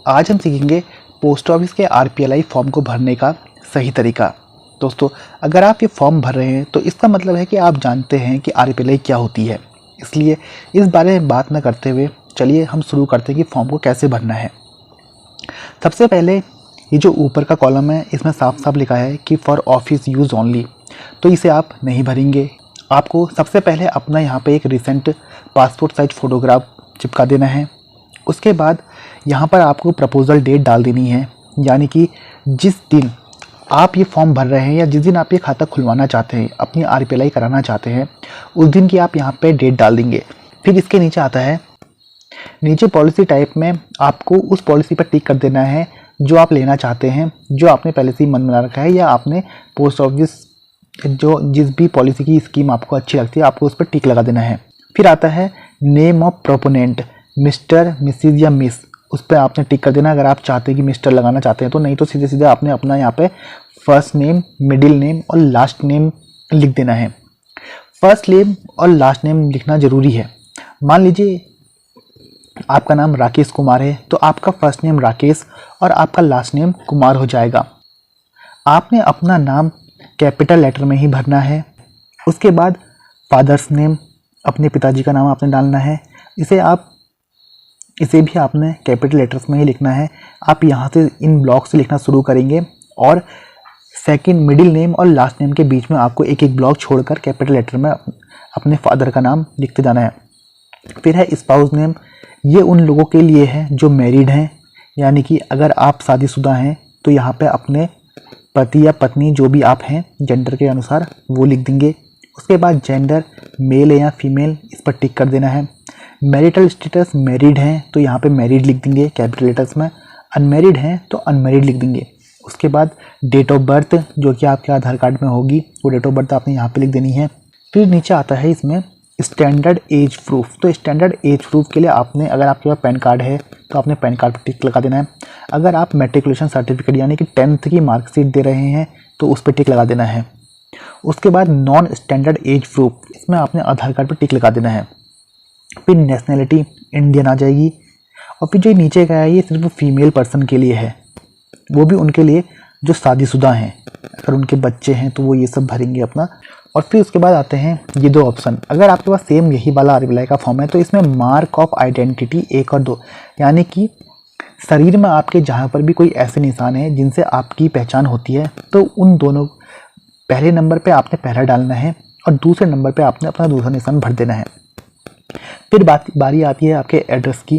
आज हम सीखेंगे पोस्ट ऑफिस के आरपीएलआई फॉर्म को भरने का सही तरीका। दोस्तों, अगर आप ये फॉर्म भर रहे हैं तो इसका मतलब है कि आप जानते हैं कि आरपीएलआई क्या होती है। इसलिए इस बारे में बात न करते हुए चलिए हम शुरू करते हैं कि फॉर्म को कैसे भरना है। सबसे पहले ये जो ऊपर का कॉलम है इसमें साफ साफ लिखा है कि फॉर ऑफिस यूज़ ओनली, तो इसे आप नहीं भरेंगे। आपको सबसे पहले अपना यहाँ पे एक रिसेंट पासपोर्ट साइज फ़ोटोग्राफ चिपका देना है। उसके बाद यहाँ पर आपको प्रपोज़ल डेट डाल देनी है, यानी कि जिस दिन आप ये फॉर्म भर रहे हैं या जिस दिन आप ये खाता खुलवाना चाहते हैं, अपनी आरपीएलआई कराना चाहते हैं, उस दिन की आप यहाँ पे डेट डाल देंगे। फिर इसके नीचे आता है, नीचे पॉलिसी टाइप में आपको उस पॉलिसी पर टिक कर देना है जो आप लेना चाहते हैं, जो आपने पहले से ही मन बना रखा है, या आपने पोस्ट ऑफिस जो जिस भी पॉलिसी की स्कीम आपको अच्छी लगती है आपको उस पर टिक लगा देना है। फिर आता है name of proponent, mister, Mrs या मिस, उस पर आपने टिक कर देना अगर आप चाहते हैं कि मिस्टर लगाना चाहते हैं तो। नहीं तो सीधे सीधे आपने अपना यहाँ पे फर्स्ट नेम, मिडिल नेम और लास्ट नेम लिख देना है। फर्स्ट नेम और लास्ट नेम लिखना ज़रूरी है। मान लीजिए आपका नाम राकेश कुमार है तो आपका फर्स्ट नेम राकेश और आपका लास्ट नेम कुमार हो जाएगा। आपने अपना नाम कैपिटल लेटर में ही भरना है। उसके बाद फादर्स नेम, अपने पिताजी का नाम आपने डालना है। इसे भी आपने कैपिटल लेटर्स में ही लिखना है। आप यहाँ से इन ब्लॉक से लिखना शुरू करेंगे और सेकंड, मिडिल नेम और लास्ट नेम के बीच में आपको एक एक ब्लॉक छोड़कर कैपिटल लेटर में अपने फादर का नाम लिखते जाना है। फिर है स्पाउस नेम, ये उन लोगों के लिए है जो मैरिड हैं, यानी कि अगर आप शादीशुदा हैं तो यहाँ पे अपने पति या पत्नी जो भी आप हैं जेंडर के अनुसार वो लिख देंगे। उसके बाद जेंडर, मेल है या फीमेल, इस पर टिक कर देना है। मैरिटल स्टेटस, मैरिड हैं तो यहाँ पे मैरिड लिख देंगे कैपिटल लेटर्स में। अनमैरिड हैं तो अनमैरिड लिख देंगे। उसके बाद डेट ऑफ बर्थ जो कि आपके आधार कार्ड में होगी वो डेट ऑफ बर्थ आपने यहाँ पे लिख देनी है। फिर नीचे आता है इसमें स्टैंडर्ड एज प्रूफ, तो स्टैंडर्ड एज प्रूफ के लिए आपने, अगर आपके पास पैन कार्ड है तो आपने पैन कार्ड पर टिक लगा देना है। अगर आप मैट्रिकुलेशन सर्टिफिकेट यानी कि 10th की मार्कशीट दे रहे हैं तो उस पर टिक लगा देना है। उसके बाद नॉन स्टैंडर्ड एज प्रूफ, इसमें आपने आधार कार्ड पर टिक लगा देना है। फिर नेशनैलिटी इंडियन आ जाएगी। और फिर जो नीचे का है ये सिर्फ फीमेल पर्सन के लिए है, वो भी उनके लिए जो शादीशुदा हैं। अगर उनके बच्चे हैं तो वो ये सब भरेंगे अपना। और फिर उसके बाद आते हैं ये दो ऑप्शन। अगर आपके पास सेम यही वाला आरपीएलआई का फॉर्म है तो इसमें मार्क ऑफ आइडेंटिटी 1 और 2, यानी कि शरीर में आपके जहाँ पर भी कोई ऐसे निशान है जिनसे आपकी पहचान होती है तो उन दोनों, पहले नंबर पे आपने पहला डालना है और दूसरे नंबर पे आपने अपना दूसरा निशान भर देना है। फिर बारी आती है आपके एड्रेस की।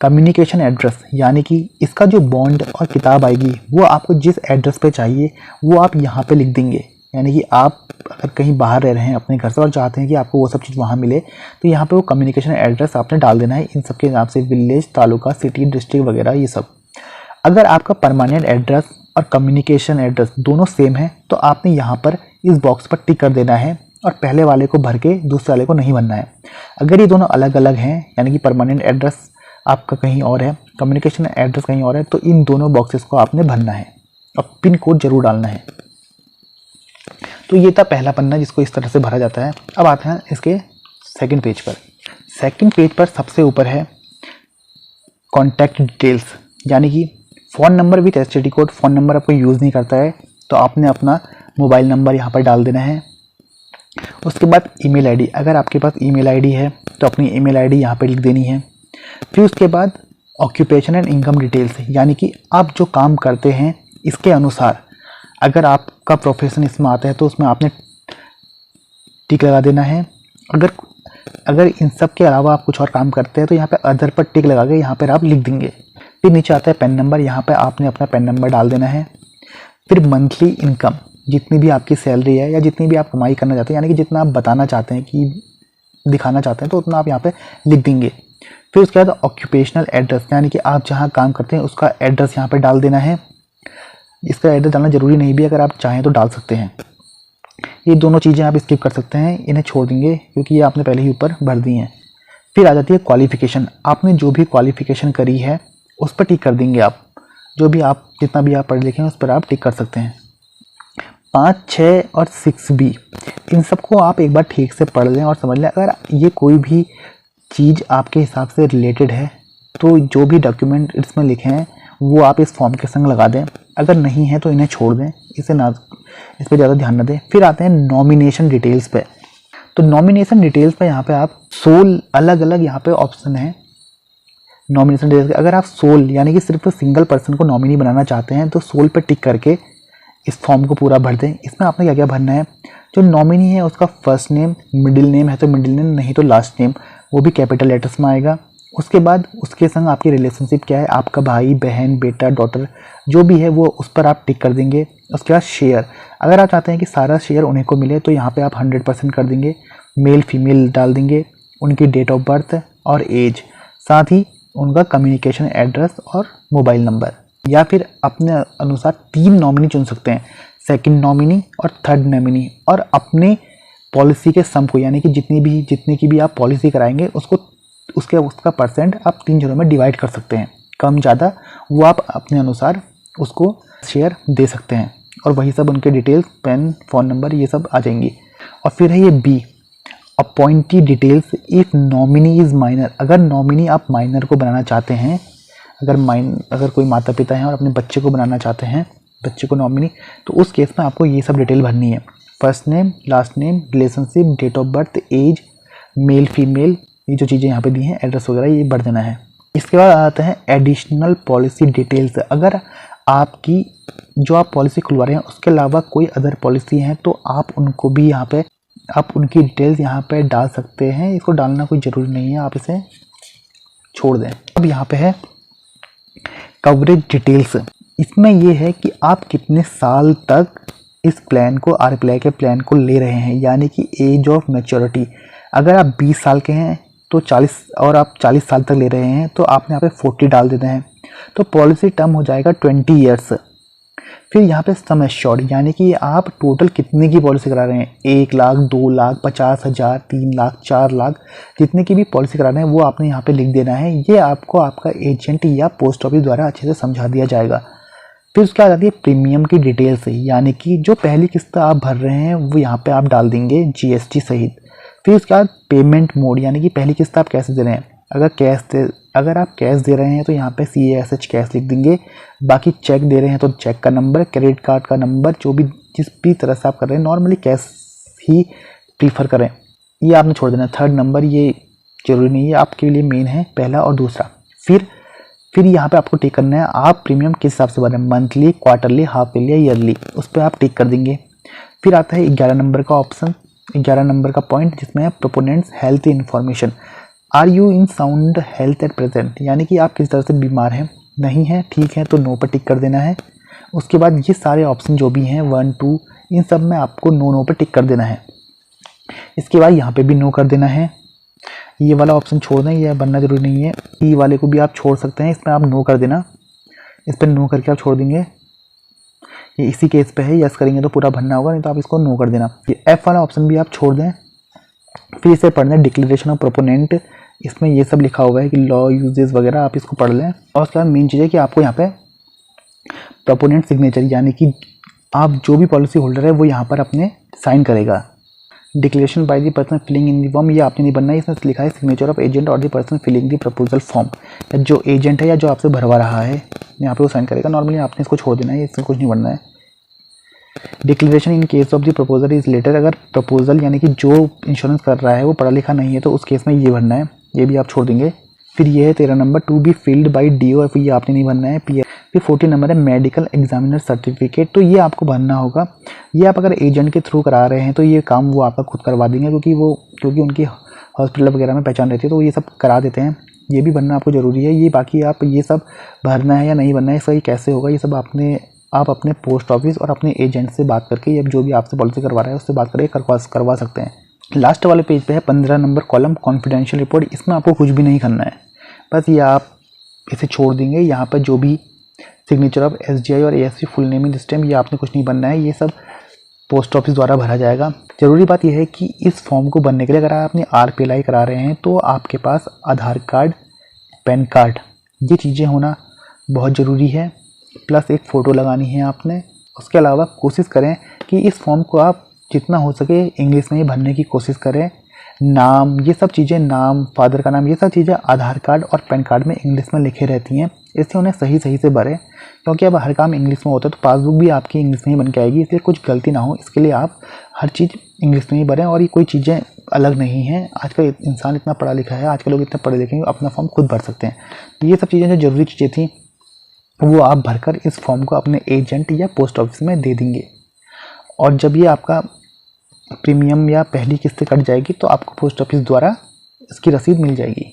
कम्युनिकेशन एड्रेस, यानी कि इसका जो बॉन्ड और किताब आएगी वो आपको जिस एड्रेस पे चाहिए वो आप यहाँ पे लिख देंगे। यानी कि आप अगर कहीं बाहर रह रहे हैं अपने घर से और चाहते हैं कि आपको वो सब चीज़ वहाँ मिले तो यहाँ पे वो कम्युनिकेशन एड्रेस आपने डाल देना है इन सब के नाम से, विलेज, तालुका, सिटी, डिस्ट्रिक्ट वगैरह ये सब। अगर आपका परमानेंट एड्रेस और कम्युनिकेशन एड्रेस दोनों सेम है तो आपने यहाँ पर इस बॉक्स पर टिक कर देना है और पहले वाले को भर के दूसरे वाले को नहीं भरना है। अगर ये दोनों अलग अलग हैं, यानी कि परमानेंट एड्रेस आपका कहीं और है, कम्युनिकेशन एड्रेस कहीं और है, तो इन दोनों बॉक्सेस को आपने भरना है और पिन कोड जरूर डालना है। तो ये था पहला पन्ना जिसको इस तरह से भरा जाता है। अब आते हैं इसके सेकंड पेज पर। सेकंड पेज पर सबसे ऊपर है कॉन्टैक्ट डिटेल्स, यानी कि phone number with STD code. Phone number आपको यूज़ नहीं करता है तो आपने अपना मोबाइल नंबर यहाँ पर डाल देना है। उसके बाद ईमेल आईडी, अगर आपके पास ईमेल आईडी है तो अपनी ईमेल आईडी यहाँ पे लिख देनी है। फिर उसके बाद ऑक्यूपेशन एंड इनकम डिटेल्स, यानी कि आप जो काम करते हैं इसके अनुसार अगर आपका प्रोफेशन इसमें आता है तो उसमें आपने टिक लगा देना है। अगर इन सब के अलावा आप कुछ और काम करते हैं तो यहाँ पे अदर पर टिक लगा के यहाँ पर आप लिख देंगे। फिर नीचे आता है पैन नंबर, यहाँ पे आपने अपना पैन नंबर डाल देना है। फिर मंथली इनकम, जितनी भी आपकी सैलरी है या जितनी भी आप कमाई करना चाहते हैं, यानी कि जितना आप बताना चाहते हैं कि दिखाना चाहते हैं तो उतना आप यहाँ पे लिख देंगे। फिर उसके बाद ऑक्यूपेशनल एड्रेस, यानी कि आप जहाँ काम करते हैं उसका एड्रेस यहाँ पे डाल देना है। इसका एड्रेस डालना ज़रूरी नहीं भी, अगर आप चाहें तो डाल सकते हैं। ये दोनों चीज़ें आप स्किप कर सकते हैं, इन्हें छोड़ देंगे क्योंकि ये आपने पहले ही ऊपर भर दी हैं। फिर आ जाती है क्वालिफ़िकेशन, आपने जो भी क्वालिफ़िकेशन करी है उस पर टिक कर देंगे। आप जो भी आप जितना भी आप पढ़े लिखे हैं उस पर आप टिक कर सकते हैं। 5, 6 और 6B, इन सबको आप एक बार ठीक से पढ़ लें और समझ लें। अगर ये कोई भी चीज़ आपके हिसाब से रिलेटेड है तो जो भी डॉक्यूमेंट इसमें लिखे हैं वो आप इस फॉर्म के संग लगा दें। अगर नहीं है तो इन्हें छोड़ दें, इस पर ज़्यादा ध्यान न दें। फिर आते हैं नॉमिनेशन डिटेल्स पे। तो नॉमिनेशन डिटेल्स पे यहाँ पे आप सोल अलग अलग यहाँ पे ऑप्शन है नॉमिनेशन डिटेल्स। अगर आप सोल यानी कि सिर्फ सिंगल पर्सन को नॉमिनी बनाना चाहते हैं तो सोल पे टिक करके इस फॉर्म को पूरा भर दें। इसमें आपने क्या क्या भरना है, जो नॉमिनी है उसका फर्स्ट नेम, मिडिल नेम है तो मिडिल नेम, नहीं तो लास्ट नेम, वो भी कैपिटल लेटर्स में आएगा। उसके बाद उसके संग आपकी रिलेशनशिप क्या है, आपका भाई बहन बेटा डॉटर जो भी है वो उस पर आप टिक कर देंगे। उसके बाद शेयर, अगर आप चाहते हैं कि सारा शेयर उन्हीं को मिले तो यहाँ पे आप 100% कर देंगे। मेल फीमेल डाल देंगे, उनकी डेट ऑफ बर्थ और एज, साथ ही उनका कम्युनिकेशन एड्रेस और मोबाइल नंबर। या फिर अपने अनुसार 3 नॉमिनी चुन सकते हैं, सेकंड नॉमिनी और थर्ड नॉमिनी, और अपने पॉलिसी के सम को यानी कि जितनी की भी आप पॉलिसी कराएंगे उसको उसका परसेंट आप 3 जोड़ों में डिवाइड कर सकते हैं। कम ज़्यादा वो आप अपने अनुसार उसको शेयर दे सकते हैं, और वही सब उनके डिटेल्स, पेन, फ़ोन नंबर ये सब आ जाएंगी। और फिर है ये B, appointee details if nominee is minor. अगर नॉमिनी आप माइनर को बनाना चाहते हैं, अगर कोई माता पिता हैं और अपने बच्चे को बनाना चाहते हैं, बच्चे को नॉमिनी, तो उस केस में आपको ये सब डिटेल भरनी है। First name, last name, relationship, date of birth, age, male female, ये जो चीज़ें यहाँ पे दी हैं, एड्रेस वगैरह, ये भर देना है। इसके बाद आते हैं एडिशनल पॉलिसी डिटेल्स। अगर आपकी जो आप पॉलिसी खुलवा रहे हैं उसके अलावा कोई अदर पॉलिसी हैं तो आप उनको भी यहाँ पे आप उनकी डिटेल्स यहाँ पे डाल सकते हैं। इसको डालना कोई ज़रूरी नहीं है, आप इसे छोड़ दें। अब यहाँ पे है कवरेज डिटेल्स। इसमें ये है कि आप कितने साल तक इस प्लान को, RPLI के प्लान को ले रहे हैं, यानी कि एज ऑफ मैच्योरिटी। अगर आप 20 साल के हैं तो 40, और आप 40 साल तक ले रहे हैं तो आपने यहाँ पे 40 डाल देते हैं, तो पॉलिसी टर्म हो जाएगा 20 ईयर्स। फिर यहाँ पे सम एश्योर्ड, यानी कि आप टोटल कितने की पॉलिसी करा रहे हैं, 1 लाख, 2 लाख, 50,000, 3 लाख, 4 लाख, जितने की भी पॉलिसी करा रहे हैं वो आपने यहाँ पे लिख देना है। ये आपको आपका एजेंट या पोस्ट ऑफिस द्वारा अच्छे से समझा दिया जाएगा। फिर उसके बाद आती है प्रीमियम की डिटेल्स, यानी कि जो पहली किस्त आप भर रहे हैं वो यहाँ पे आप डाल देंगे GST सहित। फिर उसके बाद पेमेंट मोड, यानी कि पहली किस्त आप कैसे दे रहे हैं, अगर आप कैश दे रहे हैं तो यहाँ पे CASH कैश लिख देंगे। बाकी चेक दे रहे हैं तो चेक का नंबर, क्रेडिट कार्ड का नंबर, जो भी जिस भी तरह से आप कर रहे हैं, नॉर्मली कैश ही प्रीफर करें, ये आपने छोड़ देना। थर्ड नंबर ये जरूरी नहीं है, आपके लिए मेन है पहला और दूसरा। फिर यहाँ पे आपको टिक करना है आप प्रीमियम किस हिसाब से भर रहे हैं, मंथली, क्वार्टरली, हाफ ईयरली या ईयरली, उस पर आप टिक कर देंगे। फिर आता है 11 नंबर का ऑप्शन, 11 नंबर का पॉइंट, जिसमें है proponents health information. Are you in sound health at present, यानी कि आप किस तरह से बीमार हैं, नहीं है, ठीक है तो नो पर टिक कर देना है। उसके बाद ये सारे ऑप्शन जो भी हैं 1, 2, इन सब में आपको नो पर टिक कर देना है। इसके बाद यहाँ पे भी नो कर देना है। ये वाला ऑप्शन छोड़ दें, यह बनना जरूरी नहीं है। ई वाले को भी आप छोड़ सकते हैं, इसमें आप नो कर देना, इस पर नो करके आप छोड़ देंगे। ये इसी केस पे है, यस करेंगे तो पूरा भरना होगा, नहीं तो आप इसको नो कर देना। ये एफ वाला ऑप्शन भी आप छोड़ दें। फिर इसे पढ़ना है डिक्लेरेशन ऑफ प्रोपोनेंट, इसमें ये सब लिखा हुआ है कि लॉ यूजेस वगैरह, आप इसको पढ़ लें। और उसके बाद मेन चीज़ है कि आपको यहाँ पे प्रोपोनेंट सिग्नेचर, यानी कि आप जो भी पॉलिसी होल्डर है वो यहाँ पर अपने साइन करेगा। Declaration by the person filling in the form, ये आपने नहीं बनना है, इसमें लिखा है सिग्नेचर ऑफ एजेंट और the person filling the proposal form, जो एजेंट है या जो आपसे भरवा रहा है यहाँ पे वो साइन करेगा। नॉर्मली आपने इसको छोड़ देना है, इसमें कुछ नहीं बनना है। Declaration in case of the proposal is letter, अगर प्रपोजल यानी कि जो इंश्योरेंस कर रहा है वो पढ़ा लिखा नहीं है तो उस केस में ये भरना है, ये भी आप छोड़ देंगे। फिर ये है 13 number, to be filled by DO, ये आपने नहीं भरना है। फिर 14 नंबर है मेडिकल एग्जामिनर सर्टिफिकेट, तो ये आपको भरना होगा। ये आप अगर एजेंट के थ्रू करा रहे हैं तो ये काम वो आपका खुद करवा देंगे, क्योंकि उनकी हॉस्पिटल वगैरह में पहचान रहती है, तो वो ये सब करा देते हैं। ये भी भरना आपको ज़रूरी है। ये बाकी आप ये सब भरना है या नहीं भरना है, सही कैसे होगा, ये सब आप अपने पोस्ट ऑफिस और अपने एजेंट से बात करके, या जो भी आपसे पॉलिसी करवा रहा है उससे बात करके करवा सकते हैं। लास्ट वाले पेज पे है 15 नंबर कॉलम कॉन्फिडेंशियल रिपोर्ट, इसमें आपको कुछ भी नहीं करना है, बस ये आप इसे छोड़ देंगे। यहाँ पर जो भी सिग्नेचर ऑफ SGI और ASC full name in stamp, ये आपने कुछ नहीं बनना है, ये सब पोस्ट ऑफिस द्वारा भरा जाएगा। ज़रूरी बात यह है कि इस फॉर्म को भरने के लिए अगर आप अपने RPLI करा रहे हैं तो आपके पास आधार कार्ड, पैन कार्ड, ये चीज़ें होना बहुत ज़रूरी है, प्लस एक फ़ोटो लगानी है आपने। उसके अलावा कोशिश करें कि इस फॉर्म को आप जितना हो सके इंग्लिश में ही भरने की कोशिश करें, नाम, ये सब चीज़ें, नाम, फादर का नाम, ये सब चीज़ें आधार कार्ड और पैन कार्ड में इंग्लिश में लिखे रहती हैं, इससे उन्हें सही सही से भरें, क्योंकि अब हर काम इंग्लिश में होता है तो पासबुक भी आपकी इंग्लिश में ही बन के आएगी, इसलिए कुछ गलती ना हो इसके लिए आप हर चीज़ इंग्लिश में ही भरें। और ये कोई चीज़ें अलग नहीं हैं, आजकल इंसान इतना पढ़ा लिखा है, आजकल लोग इतने पढ़े लिखे हैं, अपना फॉर्म खुद भर सकते हैं। तो ये सब चीज़ें जो ज़रूरी चीज़ें थी वो आप भरकर इस फॉर्म को अपने एजेंट या पोस्ट ऑफिस में दे देंगे, और जब ये आपका प्रीमियम या पहली किस्त कट जाएगी तो आपको पोस्ट ऑफिस द्वारा इसकी रसीद मिल जाएगी।